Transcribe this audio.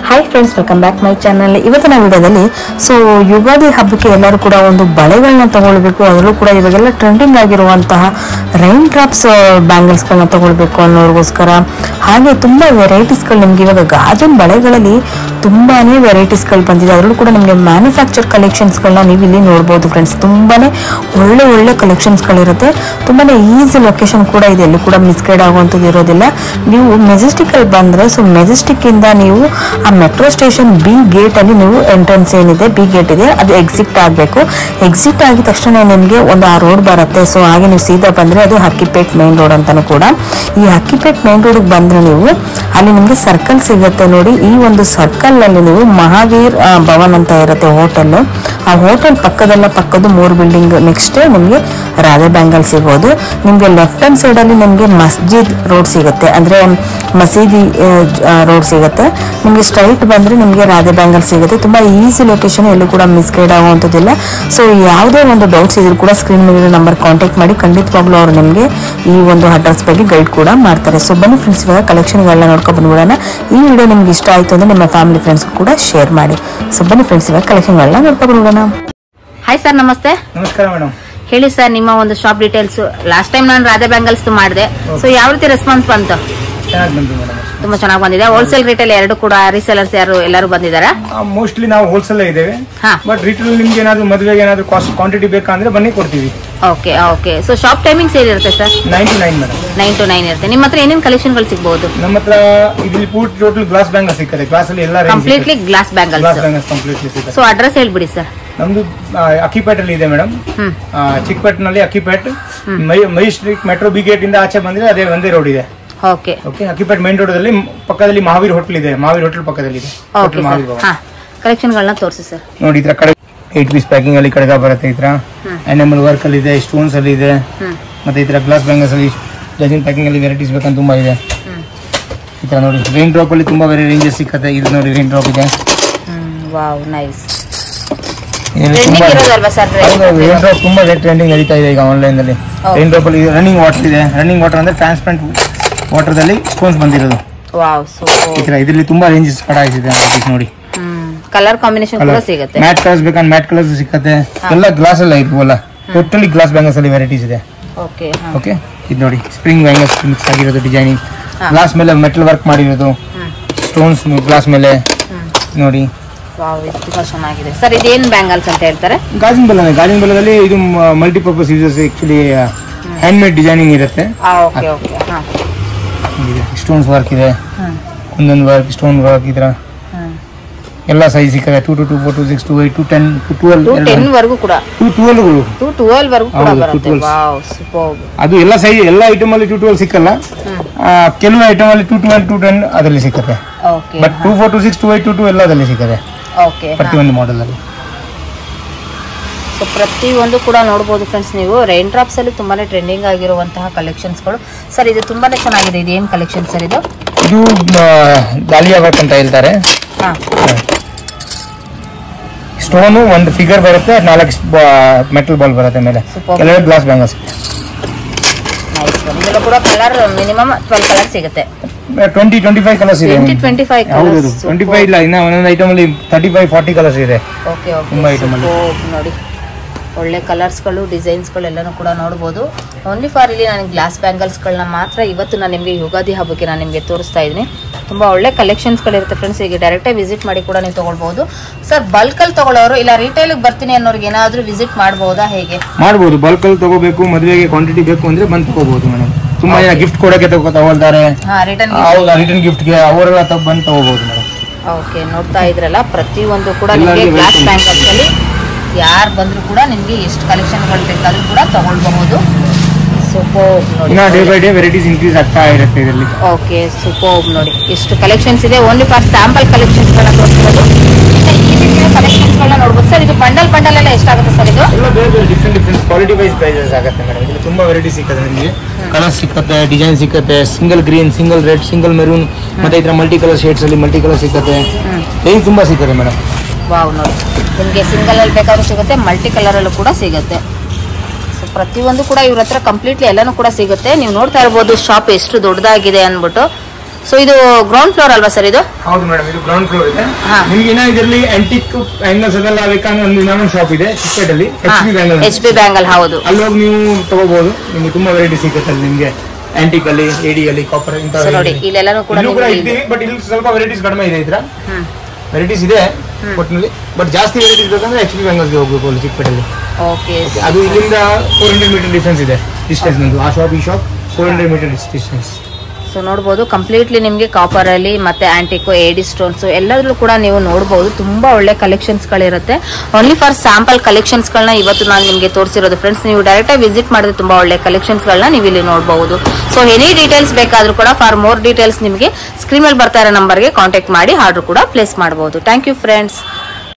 Hi friends, welcome back my channel. ಇವತ್ತಿನ ವಿಡಿಯೋದಲ್ಲಿ ಯುಗಾದಿ ಹಬ್ಬಕ್ಕೆ ಎಲ್ಲರೂ ಕೂಡ ಒಂದು ಬಳೆಗಳನ್ನ ತಗೊಳ್ಬೇಕು, ಅದರಲ್ಲೂ ಕೂಡ ಇವಾಗೆಲ್ಲ ಟ್ರೆಂಡಿಂಗ್ ಆಗಿರುವಂತಹ ರೈನ್ ಡ್ರಾಪ್ಸ್ ಬ್ಯಾಂಗಲ್ಸ್ಗಳನ್ನ ತಗೊಳ್ಬೇಕು ಅನ್ನೋರಿಗೋಸ್ಕರ, ಹಾಗೆ ತುಂಬ ವೆರೈಟೀಸ್ಗಳು ನಿಮ್ಗೆ ಇವಾಗ ಗಾಜಿನ ಬಳೆಗಳಲ್ಲಿ ತುಂಬಾನೇ ವೆರೈಟೀಸ್ಗಳು ಬಂದಿದೆ. ಅದರಲ್ಲೂ ಕೂಡ ನಿಮಗೆ ಮ್ಯಾನುಫ್ಯಾಕ್ಚರ್ ಕಲೆಕ್ಷನ್ಸ್ಗಳನ್ನ ನೀವು ಇಲ್ಲಿ ನೋಡ್ಬೋದು ಫ್ರೆಂಡ್ಸ್. ತುಂಬಾನೇ ಒಳ್ಳೆ ಕಲೆಕ್ಷನ್ಸ್ಗಳಿರುತ್ತೆ, ತುಂಬಾನೇ ಈಸಿ ಲೊಕೇಶನ್ ಕೂಡ ಇದೆ, ಎಲ್ಲಿ ಕೂಡ ಮಿಸ್ಗೈಡ್ ಆಗುವಂಥದ್ದು ಇರೋದಿಲ್ಲ. ನೀವು ಮೆಜೆಸ್ಟಿಕಲ್ಲಿ ಬಂದರೆ ಮೆಜೆಸ್ಟಿಕ್ ಇಂದ ನೀವು ಆ ಮೆಟ್ರೋ ಸ್ಟೇಷನ್ ಬಿ ಗೇಟ್ ಅಲ್ಲಿ ನೀವು ಎಂಟ್ರೆನ್ಸ್ ಏನಿದೆ, ಬಿ ಗೇಟ್ ಇದೆ, ಅದು ಎಕ್ಸಿಟ್ ಆಗಬೇಕು. ಎಕ್ಸಿಟ್ ಆಗಿದ ತಕ್ಷಣ ನಿಮಗೆ ಒಂದು ಆ ರೋಡ್ ಬರುತ್ತೆ. ಹಾಗೆ ನೀವು ಸೀದಾ ಬಂದರೆ ಅದು ಹಕ್ಕಿಪೇಟ್ ಮೇನ್ ರೋಡ್ ಅಂತಾನು ಕೂಡ. ಈ ಹಕ್ಕಿಪೇಟ್ ಮೇನ್ ರೋಡ್ಗೆ ಬಂದರೆ ನೀವು ಅಲ್ಲಿ ನಿಮಗೆ ಸರ್ಕಲ್ ಸಿಗುತ್ತೆ ನೋಡಿ. ಈ ಒಂದು ಸರ್ಕಲ್ ಅಲ್ಲಿ ನೀವು ಮಹಾವೀರ್ ಭವನ್ ಅಂತ ಇರುತ್ತೆ ಹೋಟೆಲ್. ಆ ಹೋಟೆಲ್ ಪಕ್ಕದ್ದು 3 ಬಿಲ್ಡಿಂಗ್ ನೆಕ್ಸ್ಟ್ ನಿಮಗೆ ರಾಧೆ ಬ್ಯಾಂಗಲ್ ಸಿಗೋದು. ನಿಮಗೆ ಲೆಫ್ಟ್ ಹ್ಯಾಂಡ್ ಸೈಡ್ ಅಲ್ಲಿ ನಿಮಗೆ ಮಸ್ಜಿದ್ ರೋಡ್ ಸಿಗುತ್ತೆ, ಅಂದ್ರೆ ಮಸೀದಿ ರೋಡ್ ಸಿಗುತ್ತೆ. ನಿಮಗೆ ಸ್ಟ್ರೈಟ್ ಬಂದ್ರೆ ನಿಮಗೆ ರಾಧೆ ಬ್ಯಾಂಗಲ್ ಸಿಗುತ್ತೆ. ತುಂಬಾ ಈಸಿ ಲೊಕೇಶನ್, ಎಲ್ಲೂ ಕೂಡ ಮಿಸ್ಗೈಡ್ ಆಗುವಂಥದ್ದಿಲ್ಲ. ಯಾವುದೇ ಒಂದು ಡೌಟ್ಸ್ ಇದ್ರೂ ಕೂಡ ಸ್ಕ್ರೀನ್ ಮೇಲೆ ನಂಬರ್ ಕಾಂಟ್ಯಾಕ್ಟ್ ಮಾಡಿ, ಖಂಡಿತವಾಗ್ಲೂ ಅವರು ನಿಮಗೆ ಈ ಒಂದು ಅಡ್ರೆಸ್ ಬಗ್ಗೆ ಗೈಡ್ ಕೂಡ ಮಾಡ್ತಾರೆ. ಬನ್ನಿ ಫ್ರೆಂಡ್ಸ್, ಇವಾಗ ಕಲೆಕ್ಷನ್ಗಳನ್ನ ನೋಡ್ಕೊಂಡು ಬಂದ್ಬಿಡೋಣ. ಈ ವಿಡಿಯೋ ನಿಮ್ಗೆ ಇಷ್ಟ ಆಯ್ತು ಅಂದ್ರೆ ನಿಮ್ಮ ಫ್ಯಾಮಿಲಿ ಫ್ರೆಂಡ್ಸ್ ಕೂಡ ಶೇರ್ ಮಾಡಿ. ಬನ್ನಿ ಫ್ರೆಂಡ್ಸ್, ಇವಾಗ ಕಲೆಕ್ಷನ್ಗಳನ್ನ ನೋಡ್ಕೊಂಡು ಬಂದ್ಬಿಡೋಣ. ಹಾಯ್ ಸರ್, ನಮಸ್ತೆ. ನಮಸ್ಕಾರ ಮೇಡಮ್. ಹೇಳಿ ಸರ್, ನಿಮ್ಮ ಒಂದು ಶಾಪ್ ಡೀಟೇಲ್ಸ್. ಲಾಸ್ಟ್ ಟೈಮ್ ನಾನು ರಾಧೆ ಬ್ಯಾಂಗಲ್ಸ್ ಮಾಡಿದೆ, ಯಾವ ರೀತಿ ರೆಸ್ಪಾನ್ಸ್ ಬಂತು? ಚೆನ್ನಾಗಿ ಬಂತು ಮೇಡಮ್, ತುಂಬಾ ಚೆನ್ನಾಗಿ ಬಂದಿದೆ. ಹೋಲ್ಸೇಲ್ ರಿಟೇಲ್ ಎರಡು ಕೂಡ ರೀಸೇಲರ್ಸ್ ಎಲ್ಲರೂ ಬಂದಿದ್ದಾರೆ. ಮೋಸ್ಟ್ಲಿ ನಾವು ಹೋಲ್ಸೇಲ್ ಇದ್ದೇವೆ, ಬಟ್ ರಿಟೇಲ್ ನಿಮ್ಗೆ ಏನಾದ್ರು ಮದುವೆಗೆ ಏನಾದ್ರು ಕ್ವಾಂಟಿಟಿ ಬೇಕಂದ್ರೆ ಬನ್ನಿ ಕೊಡ್ತೀವಿ. ಓಕೆ. ಶಾಪ್ ಟೈಮಿಂಗ್ಸ್ ಏನಿರುತ್ತೆ ಸರ್? 9 to 9 madam. 9 to 9 ಇರುತ್ತೆ. ನಿಮ್ಮ ಹತ್ರ ಏನೇನು ಕಲೆಕ್ಷನ್ಗಳು ಸಿಗಬಹುದು? ನಮ್ಮ ಹತ್ರ ಇಲ್ಲಿ ಪೂರ್ತಿ ಟೋಟಲ್ ಗ್ಲಾಸ್ ಬ್ಯಾಂಗಲ್ ಸಿಗುತ್ತೆ. ಗ್ಲಾಸ್ ಅಲ್ಲಿ ಎಲ್ಲ ಕಂಪ್ಲೀಟ್ಲಿ ಗ್ಲಾಸ್ ಬ್ಯಾಂಗಲ್ಸ್ ಕಂಪ್ಲೀಟ್ಲಿ ಸಿಗುತ್ತೆ. ಅಡ್ರೆಸ್ ಹೇಳ್ಬಿಡಿ ಸರ್. ನಮ್ದು ಅಕ್ಕಿಪೇಟ್ ಅಲ್ಲಿ ಇದೆ ಮೇಡಮ್, ಚಿಕ್ಕಪೇಟ್ನಲ್ಲಿ Akkipet. Magistrate metro B gate ಇಂದ ಆಚೆ ಬಂದ್ರೆ ಅದೇ ಒಂದೇ ರೋಡ್ ಇದೆ. ಓಕೆ. ಅಕ್ಕಿಪೇಟ್ ಮೇನ್ ರೋಡ್ ಅಲ್ಲಿ ಪಕ್ಕದಲ್ಲಿ ಮಹಾವೀರ್ ಹೋಟೆಲ್ ಇದೆ. ಮಹಾವೀರ್ ಹೋಟೆಲ್ ಪಕ್ಕದಲ್ಲಿ ಇದೆ ಕಲೆಕ್ಷನ್ಗಳನ್ನ ತೋರಿಸಿ ಸರ್. ನೋಡಿ, ಈ ತರ ಕಡೆ 8 ಪೀಸ್ ಪ್ಯಾಕಿಂಗ್ ಅಲ್ಲಿ ಕಡೆಗ ಬರುತ್ತೆ. ಈ ತರ ಅನಿಮಲ್ ವರ್ಕ್ ಅಲ್ಲಿ ಇದೆ, ಸ್ಟೋನ್ಸ್ ಅಲ್ಲಿ ಇದೆ, ಮತ್ತೆ ಈ ತರ ಗ್ಲಾಸ್ ಬ್ಯಾಂಗಲ್ಸ್ ಅಲ್ಲಿ ಡಜನ್ ಪ್ಯಾಕಿಂಗ್ ಅಲ್ಲಿ ವೆರೈಟೀಸ್ ಬೇಕಂತ ತುಂಬಾ ಇದೆ. ಈ ತರ ನೋಡಿ, ರೈನ್ ಡ್ರಾಪ್ ಅಲ್ಲಿ ತುಂಬಾ ಬೇರೆ ರೇಂಜಸ್ ಸಿಕ್ಕತ್ತೆ. ಇದು ನೋಡಿ, ರೈನ್ ಡ್ರಾಪ್ ಇದೆ. Wow, nice. ರೈನ್ ಡ್ರಾಪ್ ತುಂಬಾ ಟ್ರೆಂಡಿಂಗ್ ನಡೀತಾ ಇದೆ ಈಗ ಆನ್ಲೈನ್ ಅಲ್ಲಿ. ರೈನ್ ಡ್ರಾಪ್ ಅಲ್ಲಿ ರನ್ನಿಂಗ್ ವಾಟರ್ ಇದೆ. ರನ್ನಿಂಗ್ ವಾಟರ್ ಅಂದ್ರೆ ಟ್ರಾನ್ಸ್ಪರೆಂಟ್ ವಾಟರ್ ದಲ್ಲಿ ಸ್ಟೋನ್ಸ್ ಬಂದಿರೋದು. ಇದರಲ್ಲಿ ತುಂಬಾ ರೇಂಜಸ್ ಕಡ ಇದೆ ನೋಡಿ. ಕಲರ್ ಕಾಂಬಿನೇಷನ್ ಕೂಡ ಸಿಗುತ್ತೆ. ಮ್ಯಾಟ್ ಕಲರ್ಸ್ ಬೇಕಂದ್ರೆ ಮ್ಯಾಟ್ ಕಲರ್ಸ್ ಸಿಗುತ್ತೆ. ಎಲ್ಲ ಗ್ಲಾಸ್ ಎಲ್ಲ ಇದೆಲ್ಲ ಟೋಟಲಿ ಗ್ಲಾಸ್ ಬ್ಯಾಂಗಲ್ಸ್ ಅಲ್ಲಿ ವೆರೈಟೀಸ್ ಇದೆ. ಓಕೆ, ಇದು ನೋಡಿ, ಸ್ಪ್ರಿಂಗ್ ಬ್ಯಾಂಗಲ್ಸ್ ಮಿಕ್ಸ್ ಆಗಿರೋದು, ಡಿಸೈನಿಂಗ್ ಗ್ಲಾಸ್ ಮೇಲೆ ಮೆಟಲ್ ವರ್ಕ್ ಮಾಡಿರೋದು, ಸ್ಟೋನ್ಸ್ ಗ್ಲಾಸ್ ಮೇಲೆ ನೋಡಿ. ತುಂಬಾ ಚೆನ್ನಾಗಿದೆ ಸರ್. ಇದೇನ್ ಬ್ಯಾಂಗಲ್ಸ್ ಅಂತ ಹೇಳ್ತಾರೆ? ಗಾಜಿನ ಬಲದಲ್ಲಿ ಇದು multipurpose uses. Actually hand made designing ಇರುತ್ತೆ. ಸ್ಟೋನ್ಸ್ ವರ್ಕ್ ಇದೆ, ಒಂದೊಂದು ವರ್ಕ್ ಸ್ಟೋನ್ ವರ್ಕ್. ಇದ್ರ ಎಲ್ಲ size ಸಿಕ್ಕದೆ. 2 to 2, 4 to 6 to 8 to 10 to 12 ವರೆಗೂ ಕೂಡ. 212 ವರೆಗೂ ಕೂಡ ಬರುತ್ತೆ. Wow, super. ಅದು ಎಲ್ಲ ಸೈಜ್, ಎಲ್ಲ ಐಟಮ್ ಅಲ್ಲಿ 212 ಸಿಕ್ಕಲ್ಲ. ಕೆಲವು ಐಟಮ್ ಅಲ್ಲಿ 212 to 10 ಅದರಲ್ಲಿ ಸಿಕ್ಕತ್ತೆ. ಬಟ್ 2, 4 to 6 to 8 to 2 ಎಲ್ಲದಲ್ಲಿ ಸಿಕ್ಕದೆ ಪ್ರತಿಯೊಂದು ಮಾಡೆಲ್ ಅಲ್ಲಿ. ಪ್ರತಿಯೊಂದು ಕೂಡ ನೋಡಬಹುದು ಫ್ರೆಂಡ್ಸ್ ನೀವು. ರೈನ್ ಡ್ರಾಪ್ಸ್ ಅಲ್ಲಿ ತುಂಬಾನೇ ಟ್ರೆಂಡಿಂಗ್ ಆಗಿರುವಂತಹ ಕಲೆಕ್ಷನ್ಸ್ ಗಳು ಸರ್. ಇದು ತುಂಬಾನೇ ಚೆನ್ನಾಗಿದೆ. ಇದು ಏನ್ ಕಲೆಕ್ಷನ್ ಸರ್? ಇದು ಡಾಲಿಯಾ ವರ್ಕ್ ಅಂತ ಹೇಳ್ತಾರೆ. ಸ್ಟೋನು ಒಂದು ಫಿಗರ್ ಬರುತ್ತೆ, 4 ಮೆಟಲ್ ಬಾಲ್ ಬರುತ್ತೆ ಮೇಲೆ, ಕೆಲವು ಗ್ಲಾಸ್ ಬ್ಯಾಂಗಲ್ಸ್. ಇದೆಲ್ಲ ಕೂಡ ಕಲರ್ ಮಿನಿಮಮ್ 12 ಕಲರ್ ಸಿಗುತ್ತೆ. 20-25 ಕಲರ್ಸ್ ಇದೆ. 25 ಹೌದು, 25 ಇಲ್ಲ, ಇನ್ನ ಒಂದೊಂದು ಐಟಮ್ ಅಲ್ಲಿ 35-40 ಕಲರ್ಸ್ ಇದೆ. ತುಂಬಾ ಐಟಮ್ ಅಲ್ಲಿ ನೋಡಿ, ಒಳ್ಳೆ ಕಲರ್ಸ್ಗಳು, ಡಿಸೈನ್ಸ್ಗಳು ಎಲ್ಲನೂ ಕೂಡ ನೋಡ್ಬೋದು. ಓನ್ಲಿ ಫಾರ್ ಇಲ್ಲಿ ನಾನು ಗ್ಲಾಸ್ ಬ್ಯಾಂಗಲ್ಸ್ಗಳನ್ನ ಮಾತ್ರ ಇವತ್ತು ನಾನು ನಿಮಗೆ ಯುಗಾದಿ ಹಬ್ಬಕ್ಕೆ ನಾನು ನಿಮಗೆ ತೋರಿಸ್ತಾ ಇದ್ದೀನಿ. ತುಂಬಾ ಒಳ್ಳೆ ಕಲೆಕ್ಷನ್ಸ್ಗಳಿರುತ್ತೆ ಫ್ರೆಂಡ್ಸ್. ಈಗ ಡೈರೆಕ್ಟಾಗಿ ವಿಸಿಟ್ ಮಾಡಿ ಕೂಡ ನೀವು ತಗೊಳ್ಬಹುದು ಸರ್. ಬಲ್ಕಲ್ಲಿ ತಗೊಳ್ಳೋರು ಇಲ್ಲ ರಿಟೇಲ್ಗೆ ಬರ್ತೀನಿ ಅನ್ನೋರಿಗೆ ಏನಾದರೂ ವಿಸಿಟ್ ಮಾಡಬಹುದಾ? ಹೇಗೆ ಮಾಡಬಹುದು? ಬಲ್ಕಲ್ಲಿ ತಗೋಬೇಕು, ಮದುವೆಗೆ ಕ್ವಾಂಟಿಟಿ ಬೇಕು ಅಂದ್ರೆ ಬಂದು ತಗೋಬಹುದು ಮೇಡಮ್. ತುಂಬಾ ಜನ ಗಿಫ್ಟ್ ಕೊಡೋಕೆ ತಗೊಳ್ತಾರೆ, ರಿಟರ್ನ್ ಗಿಫ್ಟ್ಗೆ ಅವರೆಲ್ಲ ಬಂದು ತಗೋಬಹುದು ಮೇಡಮ್. ಓಕೆ, ನೋಡ್ತಾ ಇದ್ರಲ್ಲ, ಪ್ರತಿಯೊಂದು ಕೂಡ ನಿಮಗೆ ಗ್ಲಾಸ್ ಬ್ಯಾಂಗಲ್ಸ್ ಅಲ್ಲಿ ಯಾರು ಬಂದ್ರು ಕೂಡ ನಿಮಗೆ ಎಷ್ಟು ಕಲೆಕ್ಷನ್ಗಳು ಬೇಕಾದ್ರೂ ಕೂಡ ತಗೊಳ್ಬಹುದು. ಸೂಪರ್ ನೋಡಿ, day by day varieties increase ಆಗ್ತಾ ಇರುತ್ತೆ ಇದರಲ್ಲಿ. ಓಕೆ, ಸೂಪರ್ ನೋಡಿ, ಎಷ್ಟು ಕಲೆಕ್ಷನ್ಸ್ ಇದೆ. ಓನ್ಲಿ ಫಾರ್ ಸ್ಯಾಂಪಲ್ ಕಲೆಕ್ಷನ್ಸ್ ಗಳನ್ನ ತೋರಿಸ್ಬೋದು. ಈ ರೀತಿಯ ಕಲೆಕ್ಷನ್ಸ್ ಗಳನ್ನ ನೋಡ್ಬೋದು ಸರ್. ಇದು ಬಂಡಲ್ ಎಲ್ಲ ಎಷ್ಟಾಗುತ್ತೆ ಸರ್? ಇದು ಎಲ್ಲ ಬೇರೆ ಡಿಫ್ರೆಂಟ್ ಕ್ವಾಲಿಟಿ ವೈಸ್ ಪ್ರೈಸಸ್ ಆಗುತ್ತೆ ಮೇಡಮ್. ಇದರಲ್ಲಿ ತುಂಬಾ ವೆರೈಟಿ ಸಿಗುತ್ತೆ ನಿಮಗೆ. ಕಲರ್ ಸಿಕ್ಕತ್ತೆ, ಡಿಸೈನ್ ಸಿಕ್ಕತ್ತೆ, single green, single red, single maroon, ಮತ್ತೆ ಇದರ ಮಲ್ಟಿ ಕಲರ್ ಶೇಡ್ಸ್ ಅಲ್ಲಿ ಮಲ್ಟಿ ಕಲರ್ ಸಿಕ್ಕತ್ತೆ. ರೇಂಜ್ ತುಂಬಾ ಸಿಕ್ಕತ್ತೆ ಮೇಡಮ್. ವಾವ್ ನೋಡಿ, ನಿಮಗೆ ಸಿಂಗಲ್ ಅಲ್ಲಿ ಬೇಕಾದ್ರೂ ಸಿಗುತ್ತೆ, ಮಲ್ಟಿ ಕಲರ್ ಅಲ್ಲೂ ಕೂಡ ಸಿಗುತ್ತೆ. ಪ್ರತಿಯೊಂದು ಕೂಡ ಇವ್ರ ಹತ್ರ ಕಂಪ್ಲೀಟ್ಲಿ ಎಲ್ಲಾನು ಕೂಡ ಸಿಗುತ್ತೆ. ನೀವು ನೋಡ್ತಾ ಇರಬಹುದು ಶಾಪ್ ಎಷ್ಟು ದೊಡ್ಡದಾಗಿದೆ ಅನ್ಬಿಟ್ಟು. ಸೊ ಇದು ಗ್ರೌಂಡ್ ಫ್ಲೋರ್ ಅಲ್ವಾ ಸರ್ ಇದು? ಹೌದು ಮೇಡಮ್, ಇದು ಗ್ರೌಂಡ್ ಫ್ಲೋರ್ ಇದೆ. ನಿಮ್ಗೆ ಇನ್ನ ಇದರಲ್ಲಿ ಆಂಟಿಕ್ ಬ್ಯಾಂಗಲ್ಸ್ ಅದೆಲ್ಲ ಬೇಕಂದ್ರೆ ಒಂದು ಇನ್ನೊಂದು ಶಾಪ್ ಇದೆ ಚಿಕ್ಕಪೇಟೆಯಲ್ಲಿ, HB ಬ್ಯಾಂಗಲ್. ಹೌದು, ಅಲ್ಲಿ ಹೋಗಿ ನೀವು ತಗೋಬಹುದು. ನಿಮ್ಗೆ ತುಂಬಾ ವೆರೈಟಿ ಸಿಗುತ್ತೆ ಅಲ್ಲಿ ನಿಮ್ಗೆ. ಆಂಟಿಕ್ ಅಲ್ಲಿ, AD ಅಲ್ಲಿ, ಕಾಪರ್ ಇಂತ ನೋಡಿ ಇಲ್ಲೆಲ್ಲಾನು ಕೂಡ ಇದ್ದೀವಿ. ಬಟ್ ಇಲ್ಲಿ ಸ್ವಲ್ಪ ವೆರೈಟೀಸ್ ಕಡಿಮೆ ಇದೆ. ಇದ್ರ ವೆರೈಟೀಸ್ ಇದೆ ಒಟ್ಟಿನಲ್ಲಿ. ಬಟ್ ಜಾಸ್ತಿ ವೆರೈಟೀಸ್ ಬೇಕಂದ್ರೆ HB ಬ್ಯಾಂಗಲ್ಸ್ಗೆ ಹೋಗ್ಬೇಕು ಅಲ್ಲಿ ಚಿಕ್ಕಪೇಟೆಯಲ್ಲಿ. ಓಕೆ, ಅದು ಇಲ್ಲಿಂದ 400 ಮೀಟರ್ ಡಿಸ್ಟೆನ್ಸ್ ಇದೆ. ಡಿಸ್ಟೆನ್ಸ್ ನಂದು ಆ ಶಾಪ್ ಈ ಶಾಪ್ 400 ಮೀಟರ್ ಡಿಸ್ಟೆನ್ಸ್. ಸೊ ನೋಡ್ಬೋದು ಕಂಪ್ಲೀಟ್ಲಿ ನಿಮಗೆ ಕಾಪರ್ ಅಲ್ಲಿ ಮತ್ತೆ ಆಂಟಿಕ್, AD ಸ್ಟೋನ್ಸ್ ಎಲ್ಲದರಲ್ಲೂ ಕೂಡ ನೀವು ನೋಡಬಹುದು. ತುಂಬಾ ಒಳ್ಳೆ ಕಲೆಕ್ಷನ್ಸ್ ಗಳಿರುತ್ತೆ. ಓನ್ಲಿ ಫಾರ್ ಸ್ಯಾಂಪಲ್ ಕಲೆಕ್ಷನ್ಸ್ ಗಳನ್ನ ಇವತ್ತು ನಾನು ನಿಮಗೆ ತೋರಿಸಿರೋದು ಫ್ರೆಂಡ್ಸ್. ನೀವು ಡೈರೆಕ್ಟ್ ಆಗಿ ವಿಸಿಟ್ ಮಾಡಿದ್ರೆ ತುಂಬಾ ಒಳ್ಳೆ ಕಲೆಕ್ಷನ್ಸ್ ಗಳನ್ನ ನೀವು ಇಲ್ಲಿ ನೋಡಬಹುದು. ಸೊ ಎನಿ ಡೀಟೇಲ್ಸ್ ಬೇಕಾದ್ರೂ ಕೂಡ ಫಾರ್ ಮೋರ್ ಡೀಟೇಲ್ಸ್ ನಿಮಗೆ ಸ್ಕ್ರೀನ್ ಮೇಲೆ ಬರ್ತಾ ಇರೋ ನಂಬರ್ಗೆ ಕಾಂಟ್ಯಾಕ್ಟ್ ಮಾಡಿ ಆರ್ಡರ್ ಕೂಡ ಪ್ಲೇಸ್ ಮಾಡಬಹುದು. Thank you friends.